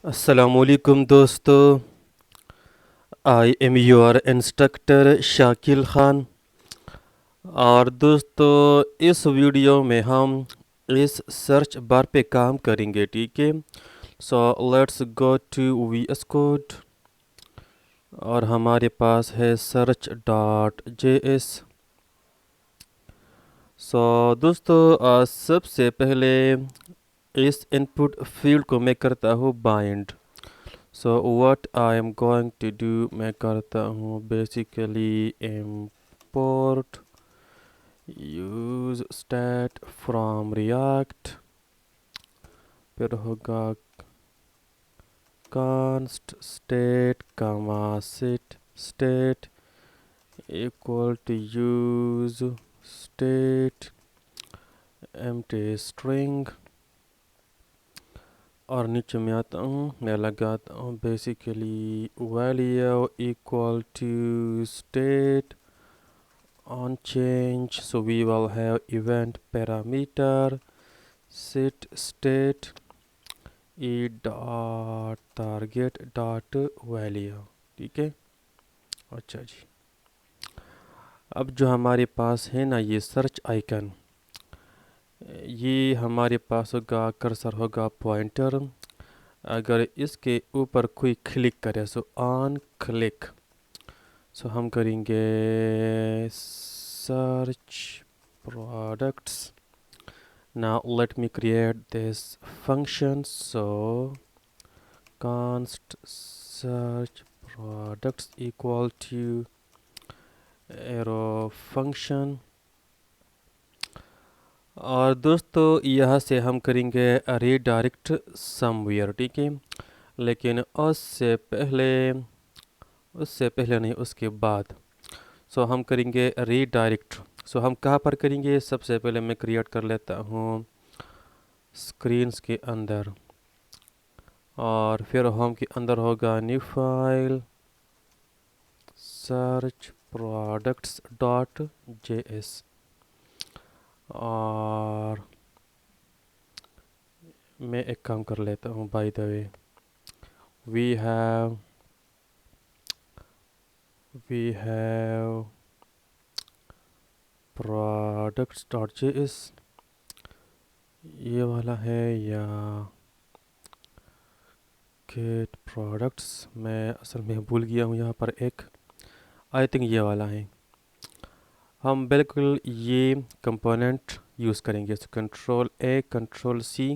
अस्सलामुअलैकुम दोस्तों, I am your instructor Shakil Khan. और दोस्तों, इस वीडियो में हम इस सर्च बार पे काम करेंगे, ठीक है। So let's go to V S code और हमारे पास है search dot J S. So दोस्तों, सबसे पहले इस इनपुट फील्ड को मैं करता हूँ bind. So what I am going to do, मैं करता हूँ basically import use stat from react, फिर होगा const state comma set state equal to use state empty string। और नीचे में आता हूँ, मैं लगाता हूँ basically value equal to state on change। So we will have event parameter set state e dot target dot value, ठीक है। अच्छा जी, अब जो हमारे पास है ना ये सर्च आइकन, ये हमारे पास होगा, कर्सर होगा पॉइंटर। अगर इसके ऊपर कोई क्लिक करे, सो ऑन क्लिक, सो हम करेंगे search products. Now let me create this function. So const search products equal to arrow function। और दोस्तों, यहाँ से हम करेंगे रीडायरेक्ट समवेयर, ठीक है। लेकिन उससे पहले नहीं, उसके बाद। सो हम करेंगे रीडायरेक्ट। सो हम कहाँ पर करेंगे, सबसे पहले मैं क्रिएट कर लेता हूँ स्क्रीन्स के अंदर, और फिर होम के अंदर होगा new file search products dot J S. और मैं एक काम कर लेता हूँ, by the way we have products dot J S, ये वाला है या गेट प्रोडक्ट्स, मैं असल में भूल गया हूँ यहाँ पर एक, आई थिंक ये वाला है। हम बिल्कुल ये कंपोनेंट यूज़ करेंगे। Control A control C,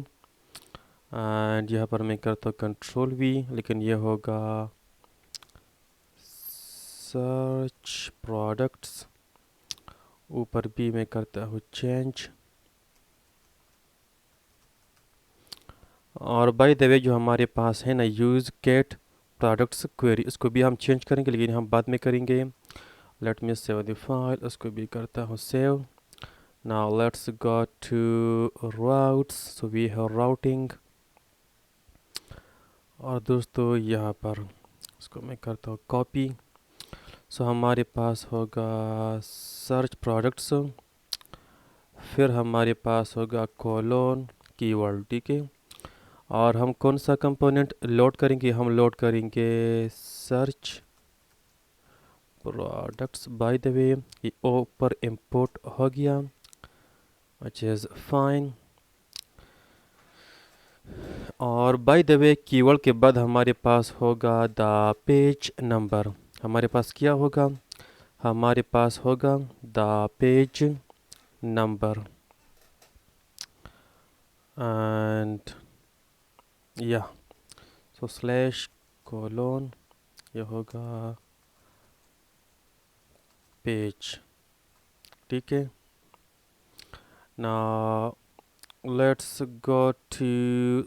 and यहाँ पर मैं करता हूँ कंट्रोल वी, लेकिन ये होगा सर्च प्रोडक्ट्स। ऊपर भी मैं करता हूँ चेंज। और बाय द वे जो हमारे पास है ना यूज़ गेट प्रोडक्ट्स क्वेरी, इसको भी हम चेंज करेंगे, लेकिन हम बाद में करेंगे। Let me save the file, उसको भी करता हूँ save. Now let's go to routes. So we have routing. और दोस्तों, यहाँ पर इसको मैं करता हूँ कॉपी। सो हमारे पास होगा सर्च प्रोडक्ट्स, फिर हमारे पास होगा कोलोन कीवर्ड, ठीक है। और हम कौन सा कंपोनेंट लोड करेंगे, हम लोड करेंगे सर्च प्रोडक्ट्स। बाय द वे ये ऊपर इंपोर्ट हो गया, विच इज़ फाइन। और बाय द वे कीवर्ड के बाद हमारे पास होगा द पेज नंबर। हमारे पास क्या होगा, हमारे पास होगा द पेज नंबर, एंड या सो स्लैश कोलोन, ये होगा पेज, ठीक है। ना लेट्स गो टू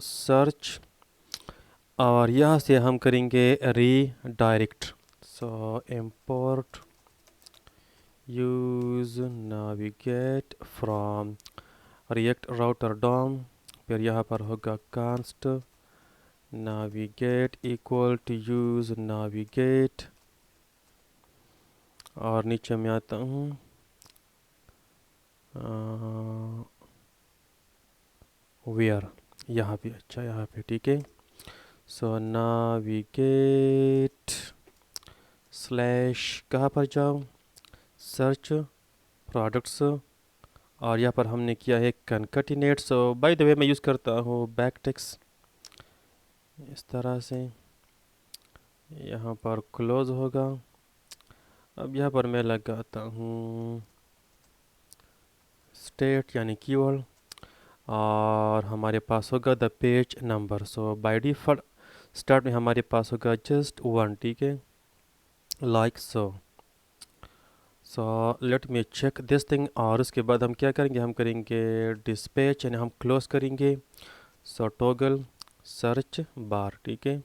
सर्च, और यहाँ से हम करेंगे redirect. So import use navigate from react router DOM, फिर यहाँ पर होगा const navigate equal to use navigate। और नीचे में आता हूँ, वेयर, यहाँ पे, अच्छा यहाँ पे, ठीक है। सो नाविगेट स्लैश कहाँ पर जाओ, सर्च प्रोडक्ट्स, और यहाँ पर हमने किया है कनकटिनेट। सो बाय द वे मैं यूज़ करता हूँ बैक टेक्स्ट, इस तरह से यहाँ पर क्लोज होगा। अब यहाँ पर मैं लगाता हूँ स्टेट यानी कीवर्ड, और हमारे पास होगा the page number. So by default start में हमारे पास होगा जस्ट वन, ठीक है, like so. So let me check this thing, और उसके बाद हम क्या करेंगे, हम करेंगे डिस्पैच यानी हम क्लोज करेंगे। सो टॉगल सर्च बार, ठीक है,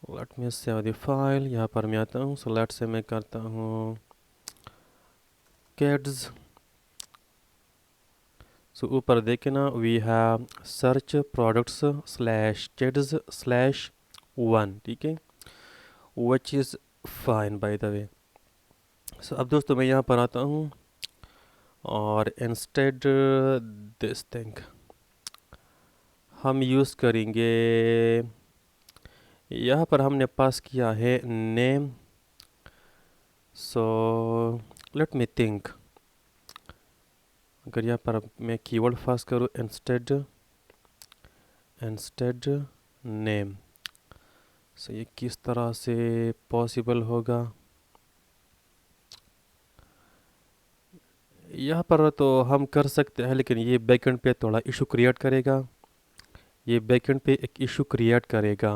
late me save the file. यहाँ पर मैं आता हूँ, सो लेट से मैं करता हूँ किड्स। सो ऊपर देखे ना, we have search products slash kids slash one, ठीक है, which is fine by the way. So अब दोस्तों मैं यहाँ पर आता हूँ, और इंस्टेड दिस थिंग हम यूज़ करेंगे, यहाँ पर हमने पास किया है name. So let me think, अगर यहाँ पर मैं कीवर्ड पास करूँ इंस्टेड नेम, सो ये किस तरह से पॉसिबल होगा। यहाँ पर तो हम कर सकते हैं, लेकिन ये बैकएंड पे थोड़ा इशू क्रिएट करेगा, ये बैकएंड पे एक इशू क्रिएट करेगा।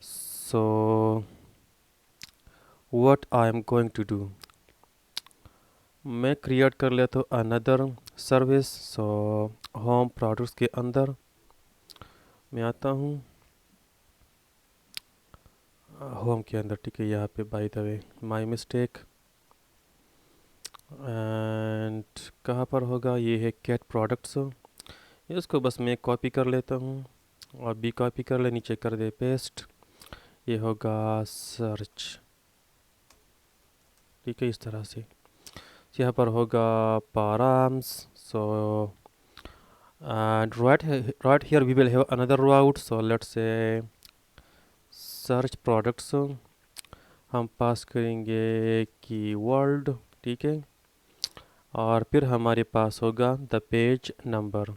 So what I am going to do, मैं क्रिएट कर लेता हूँ another service. So home products के अंदर मैं आता हूँ, होम के अंदर, ठीक है, यहाँ पे bye the way my mistake, and कहाँ पर होगा, ये है कैट प्रोडक्ट्स। इसको बस मैं कॉपी कर लेता हूँ, और भी कॉपी कर ले, नीचे कर दे पेस्ट, ये होगा सर्च, ठीक है, इस तरह से। यहाँ पर होगा params। So and right here we will have another route। so let's say search products, हम पास करेंगे कीवर्ड, ठीक है, और फिर हमारे पास होगा द पेज नंबर।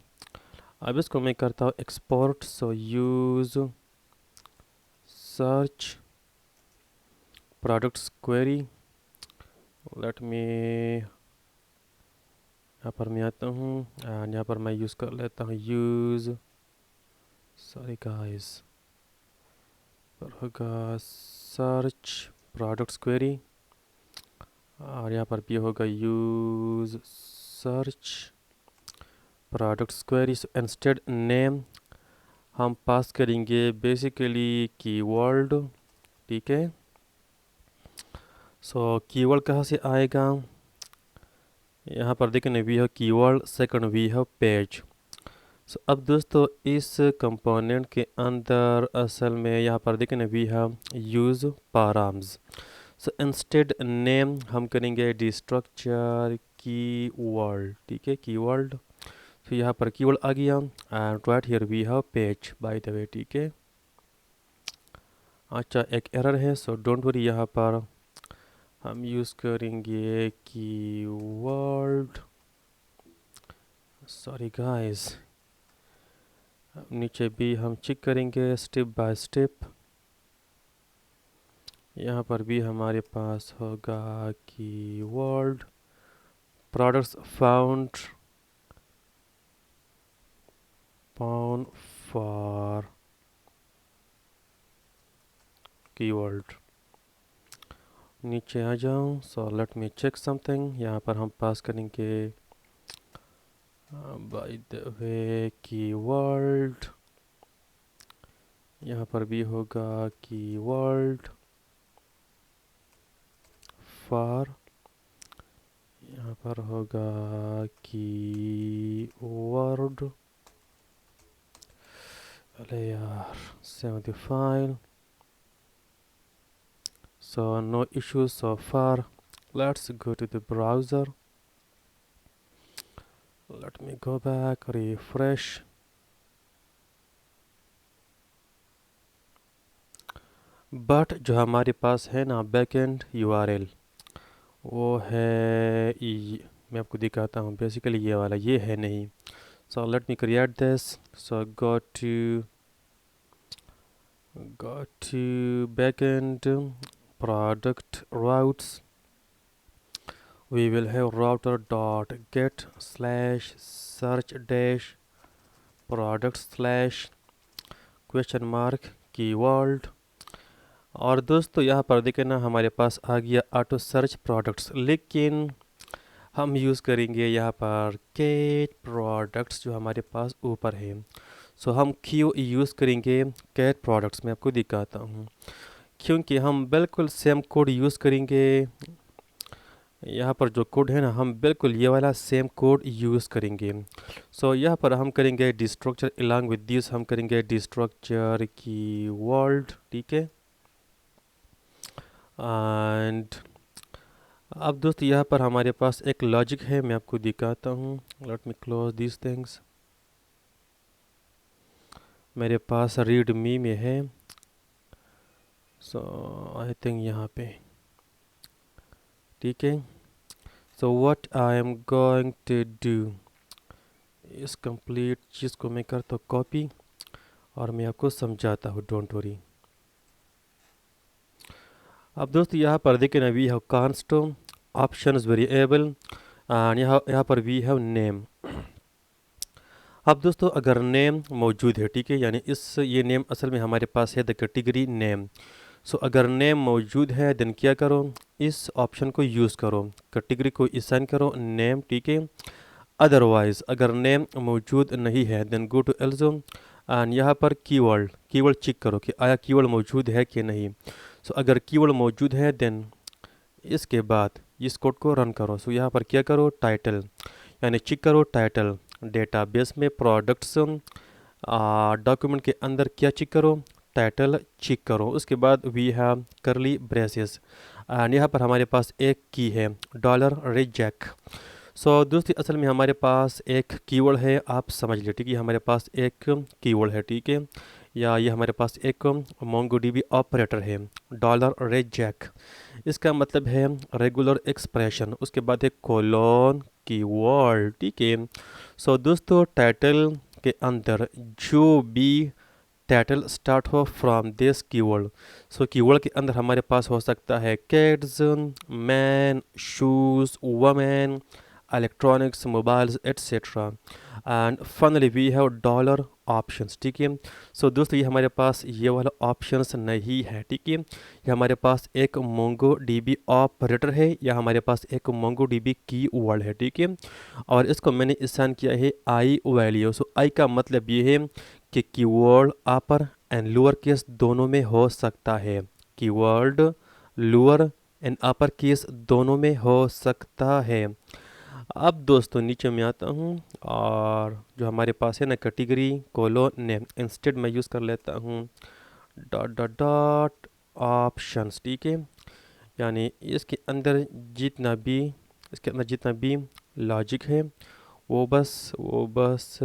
अब इसको मैं करता हूँ export. So use search products query, let me, यहाँ पर मैं आता हूँ, एंड यहाँ पर मैं यूज़ कर लेता हूँ यूज़, सॉरी गाइस, पर होगा सर्च प्रोडक्ट्स क्वेरी, और यहाँ पर भी होगा use search products query. Instead name हम पास करेंगे बेसिकली कीवर्ड, ठीक है। सो कीवर्ड कहाँ से आएगा, यहाँ पर देखें we have keyword, second we have page. So अब दोस्तों इस कंपोनेंट के अंदर असल में यहाँ पर देखें we have use params। So instead name हम करेंगे डिस्ट्रक्चर कीवर्ड, ठीक है, कीवर्ड। तो यहाँ पर कीवर्ड आ गया, and right here we have page by the way, ठीक है। अच्छा एक एरर है, सो डोंट वरी, यहाँ पर हम यूज़ करेंगे कीवर्ड, सॉरी गाइस, नीचे भी हम चेक करेंगे स्टेप बाय स्टेप। यहाँ पर भी हमारे पास होगा keyword products found for keyword, नीचे आ जाऊँ। So let me check something, यहाँ पर हम पास करेंगे बाय द वे कीवर्ड, यहाँ पर भी होगा कीवर्ड फॉर, यहाँ पर होगा कीवर्ड, अरे यार save the file. So no issues so far. Let's go to the browser. Let me go back, refresh. But जो हमारे पास है ना बैकएंड यूआरएल वो है मैं आपको दिखाता हूँ बेसिकली ये वाला ये है नहीं. सो let me create this. So go to backend product routes. We will have router dot get slash search dash product slash question mark keyword. और दोस्तों यहाँ पर देखें ना हमारे पास आ गया ऑटो सर्च प्रोडक्ट्स, लेकिन हम यूज़ करेंगे यहाँ पर कैट प्रोडक्ट्स जो हमारे पास ऊपर है. सो हम क्यों यूज़ करेंगे कैट प्रोडक्ट्स, मैं आपको दिखाता हूँ. क्योंकि हम बिल्कुल सेम कोड यूज़ करेंगे. यहाँ पर जो कोड है ना हम बिल्कुल ये वाला सेम कोड यूज़ करेंगे. सो यहाँ पर हम करेंगे डिस्ट्रक्चर अलॉन्ग विद दिस, हम करेंगे डिस्ट्रक्चर की वर्ल्ड, ठीक है. एंड अब दोस्त यहाँ पर हमारे पास एक लॉजिक है, मैं आपको दिखाता हूँ. Let me close this things. मेरे पास रीड मी में है. सो आई थिंक यहाँ पे ठीक है. So what I am going to do, इस कंप्लीट चीज़ को मैं करता हूँ कॉपी और मैं आपको समझाता हूँ, डोंट वरी. अब दोस्तों यहाँ पर देखिए ना we have const options variable and यहाँ पर वी हैव नेम. अब दोस्तों अगर नेम मौजूद है, ठीक है, यानी ये नेम असल में हमारे पास है द कैटेगरी नेम. सो अगर नेम मौजूद है देन क्या करो, इस ऑप्शन को यूज़ करो, कैटेगरी को असाइन करो नेम, ठीक है. अदरवाइज अगर नेम मौजूद नहीं है then go to also and यहाँ पर कीवर्ड चेक करो कि आया कीवर्ड मौजूद है कि नहीं. सो अगर कीवर्ड मौजूद है देन इसके बाद इस कोड को रन करो. सो यहाँ पर क्या करो, टाइटल यानी चेक करो टाइटल डेटाबेस में प्रोडक्ट्स डॉक्यूमेंट के अंदर क्या चेक करो, टाइटल चेक करो. उसके बाद we have curly braces and यहाँ पर हमारे पास एक की है डॉलर रिजेक्ट. सो दोस्तों असल में हमारे पास एक कीवर्ड है, आप समझ लीजिए, ठीक है, हमारे पास एक कीवर्ड है, ठीक है, या ये हमारे पास एक मोंगोडीबी ऑपरेटर है डॉलर रिजेक्ट. इसका मतलब है रेगुलर एक्सप्रेशन, उसके बाद है कोलोन कीवर्ड, ठीक है. सो दोस्तों टाइटल के अंदर जो भी टाइटल स्टार्ट हो from this keyword. So keyword के अंदर हमारे पास हो सकता है kids, man, shoes, women, electronics, mobiles etcetera. And finally we have dollar options, ठीक है. सो दोस्तों ये हमारे पास ये वाला ऑप्शंस नहीं है, ठीक है. ये हमारे पास एक मोंगो डीबी ऑपरेटर है या हमारे पास एक मोंगो डीबी की वर्ड है, ठीक है. और इसको मैंने असाइन किया है आई वैल्यू. सो आई का मतलब ये है कि keyword upper and lower case दोनों में हो सकता है. Keyword lower and upper case दोनों में हो सकता है. अब दोस्तों नीचे में आता हूँ और जो हमारे पास है ना कैटेगरी कोलो नेम, इंस्टेड मैं यूज़ कर लेता हूँ डॉट डॉट डॉट ऑप्शंस, ठीक है. यानी इसके अंदर जितना भी लॉजिक है वो बस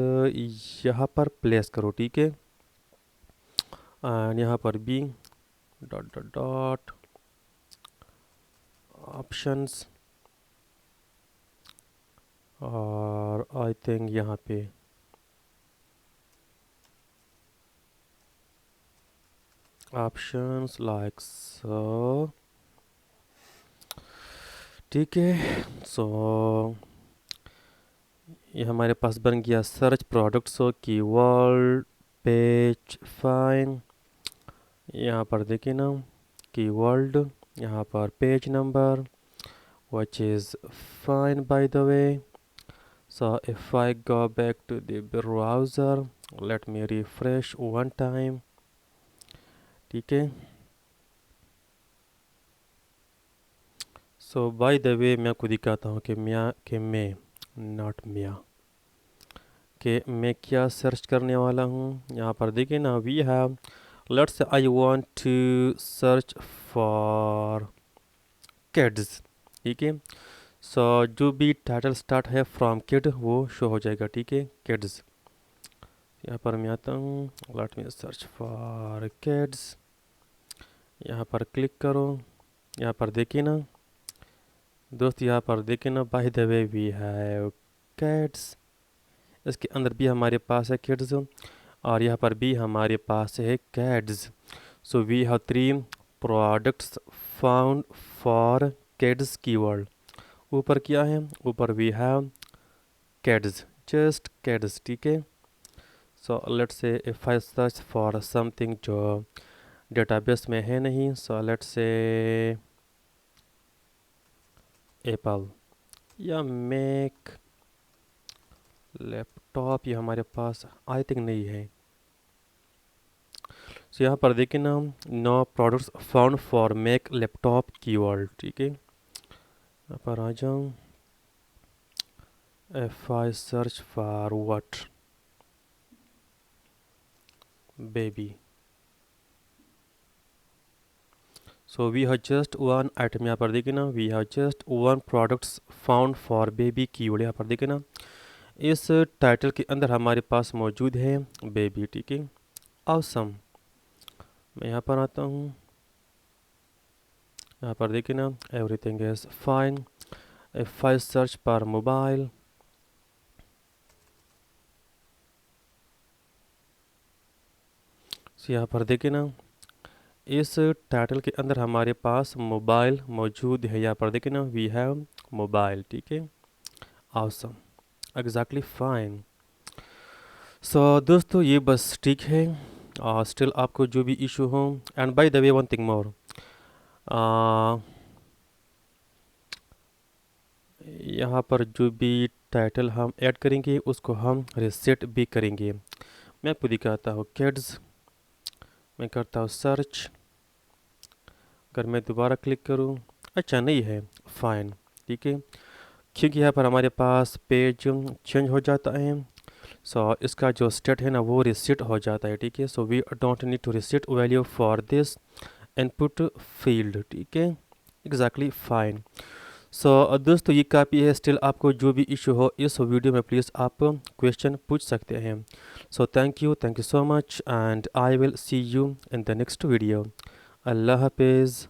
यहाँ पर प्लेस करो, ठीक है. एंड यहाँ पर भी डॉट डॉट डॉट ऑप्शंस और आई थिंक यहाँ पे ऑप्शंस लाइक सो, ठीक है. सो ये हमारे पास बन गया सर्च प्रोडक्ट. सो कीवर्ड पेज फाइन, यहाँ पर देखिए ना कीवर्ड, यहाँ पर page number which is fine by the way. So if I go back to the browser, let me refresh one time, ठीक है. सो बाय द वे मैं आपको दिखाता हूँ कि मैं क्या सर्च करने वाला हूँ. यहाँ पर देखिए ना we have, let's I want to search for kids, ठीक है. सो जो भी टाइटल स्टार्ट है फ्रॉम किड वो शो हो जाएगा, ठीक है, किड्स. यहाँ पर मैं आता हूँ, let me search for kids यहाँ पर क्लिक करो। यहाँ पर देखिए ना दोस्त, यहाँ पर देखिए ना, by the way we have cats. इसके अंदर भी हमारे पास है किड्स, और यहाँ पर भी हमारे पास है cats. So we have 3 products found for kids keyword. ऊपर क्या है, ऊपर we have cats, just cats, ठीक है। So let's say if I search for something जो डेटाबेस में है नहीं, सो लेट्स से एप्पल या मैक लैपटॉप, ये हमारे पास आई थिंक नहीं है। सो यहाँ पर देखिए ना, no products found for mac laptop keyword, ठीक है। यहाँ पर आ जाऊँ, if I search for what baby, so we have just one item. यहाँ पर देखिए ना, we have just one products found for baby keyword. यहाँ पर देखिए ना, इस टाइटल के अंदर हमारे पास मौजूद है बेबी, ठीक है। ऑसम। मैं यहाँ पर आता हूँ, यहाँ पर देखिए ना, everything is fine. If I search for mobile, यहाँ पर देखिए ना, इस टाइटल के अंदर हमारे पास मोबाइल मौजूद है। यहाँ पर देखिए ना, वी हैव मोबाइल, ठीक है। Awesome, exactly fine. सो दोस्तों ये बस ठीक है। स्टिल आपको जो भी इशू हो, and bye the way one thing more, यहाँ पर जो भी टाइटल हम ऐड करेंगे उसको हम रिसेट भी करेंगे। मैं आपको दिखाता हूँ, किड्स, मैं करता हूँ सर्च। अगर मैं दोबारा क्लिक करूँ, अच्छा नहीं है, फाइन, ठीक है, क्योंकि यहाँ पर हमारे पास पेज चेंज हो जाता है। सो इसका जो स्टेट है ना वो रिसेट हो जाता है, ठीक है। So we don't need to reset value for this input field, ठीक है, एग्जैक्टली फाइन। सो दोस्तों ये काफ़ी है। स्टिल आपको जो भी इशू हो इस वीडियो में प्लीज़ आप क्वेश्चन पूछ सकते हैं। So thank you so much, and I will see you in the next video. अल्लाह हाफिज़।